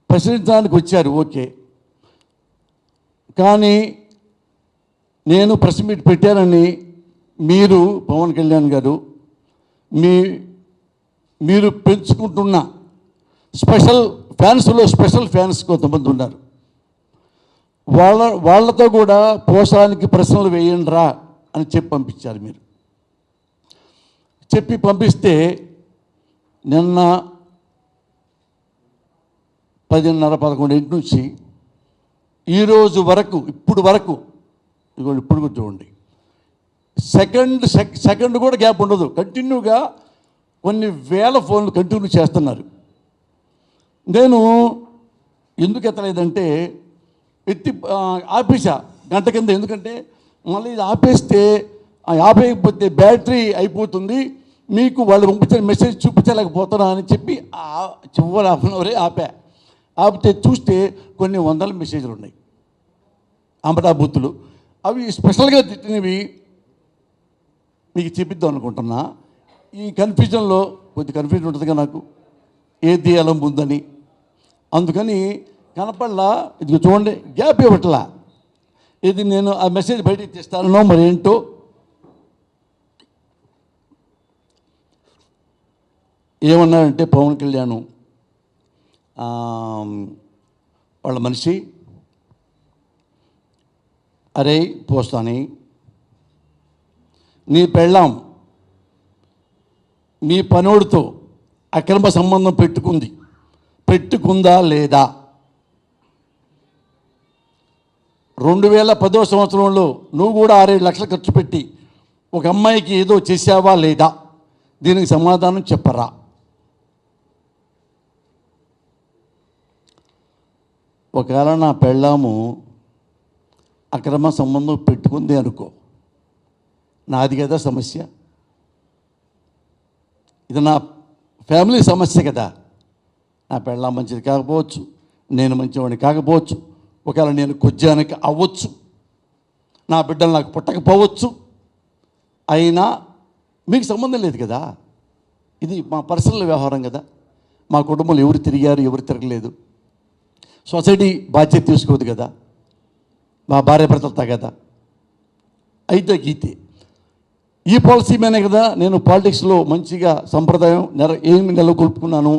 ప్రశ్నించడానికి వచ్చారు, ఓకే. కానీ నేను ప్రెస్ మీట్ పెట్టానని మీరు పవన్ కళ్యాణ్ గారు మీరు పెంచుకుంటున్న స్పెషల్ ఫ్యాన్స్ కొంతమంది ఉన్నారు. వాళ్ళతో కూడా పోసానికి ప్రశ్నలు వేయండిరా అని చెప్పి పంపించారు. మీరు చెప్పి పంపిస్తే నిన్న 10:30-11 నుంచి ఈరోజు వరకు ఇప్పుడు కూడా చూడండి, సెకండ్ కూడా గ్యాప్ ఉండదు. కంటిన్యూగా కొన్ని వేల ఫోన్లు కంటిన్యూ చేస్తున్నారు. నేను ఎందుకు ఎత్తలేదంటే ఆపేసా గంట కింద. ఎందుకంటే మళ్ళీ ఇది ఆపేస్తే ఆపేయకపోతే బ్యాటరీ అయిపోతుంది, మీకు వాళ్ళు పంపించిన మెసేజ్ చూపించలేకపోతున్నా అని చెప్పి చివరి హాఫ్ అన్ అవరే ఆపితే చూస్తే కొన్ని వందల మెసేజ్లు ఉన్నాయి, అమరాబూతులు. అవి స్పెషల్గా తిట్టినవి మీకు చెప్పిద్దాం అనుకుంటున్నా. ఈ కన్ఫ్యూజన్లో కొద్ది కన్ఫ్యూజన్ ఉంటుందిగా నాకు, ఏది ఎలా ఉందని. అందుకని కనపడలా. ఇది చూడండి, గ్యాప్ ఇవ్వట్లా. ఇది నేను ఆ మెసేజ్ బయటకు తెస్తానో మరి ఏంటో. ఏమన్నారంటే పవన్ కళ్యాణ్ వాళ్ళ మనిషి, అరే పోస్తాని, నీ పెళ్ళాం మీ పనోడితో అక్రమ సంబంధం పెట్టుకుందా లేదా? 2010వ సంవత్సరంలో నువ్వు కూడా 6-7 లక్షలు ఖర్చు పెట్టి ఒక అమ్మాయికి ఏదో చేసావా లేదా? దీనికి సమాధానం చెప్పరా? ఒకవేళ నా పెళ్ళాము అక్రమ సంబంధం పెట్టుకుంది అనుకో, నాది కదా సమస్య, ఇది నా ఫ్యామిలీ సమస్య కదా. నా పెళ్ళాం మంచిది కాకపోవచ్చు, నేను మంచివాడిని కాకపోవచ్చు, ఒకవేళ నేను కొజ్జానికి అవ్వచ్చు, నా బిడ్డలు నాకు పుట్టకపోవచ్చు, అయినా మీకు సంబంధం లేదు కదా. ఇది మా పర్సనల్ వ్యవహారం కదా. మా కుటుంబంలో ఎవరు తిరిగారు, ఎవరు తిరగలేదు, సొసైటీ బాధ్యత తీసుకోదు కదా, మా భార్య భర్తలతో కదా. అయితే గీతే ఈ పాలసీ మీదే కదా నేను పాలిటిక్స్లో మంచిగా సంప్రదాయం ఏమి నెలకొల్పుకున్నాను.